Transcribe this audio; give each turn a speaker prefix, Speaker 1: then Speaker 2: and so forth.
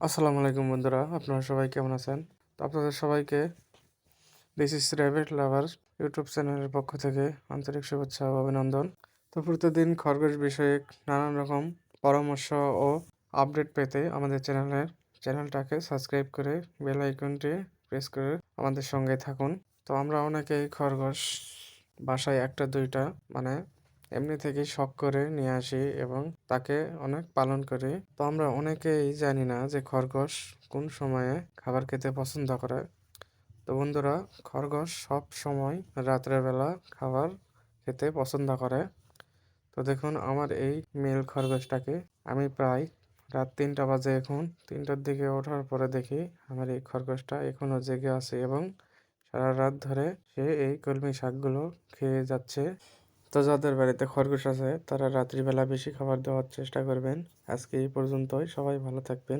Speaker 1: আসসালামু আলাইকুম বন্ধুরা, আপনারা সবাই কেমন আছেন? তো আপনাদের সবাইকে this is rabbit lover YouTube চ্যানেলের পক্ষ থেকে আন্তরিক শুভেচ্ছা ও অভিনন্দন। তো প্রতিদিন খরগোশ বিষয়ে নানান রকম পরামর্শ ও আপডেট পেতে আমাদের চ্যানেলটাকে সাবস্ক্রাইব করে বেল আইকনটি প্রেস করে আমাদের সঙ্গে থাকুন। তো আমরা অনেকেই খরগোশ বাসায় একটা দুইটা মানে এমনি থেকেই শখ করে নিয়ে আসি এবং তাকে অনেক পালন করি। তো আমরা অনেকেই জানি না যে খরগোশ কোন সময়ে খাবার খেতে পছন্দ করে। তো বন্ধুরা, খরগোশ সব সময় রাত্রের বেলা খাবার খেতে পছন্দ করে। তো দেখুন, আমার এই মেল খরগোশটাকে আমি প্রায় রাত 3টা বাজে, এখন 3টার দিকে ওঠার পরে দেখি আমার এই খরগোশটা এখনো জেগে আছে এবং সারা রাত ধরে সে এই কলমি শাকগুলো খেয়ে যাচ্ছে। তো যাদের বাড়িতে খরগোশ আছে তারা রাত্রিবেলা বেশি খাবার দেওয়ার চেষ্টা করবেন। আজকে এই পর্যন্তই, সবাই ভালো থাকবেন।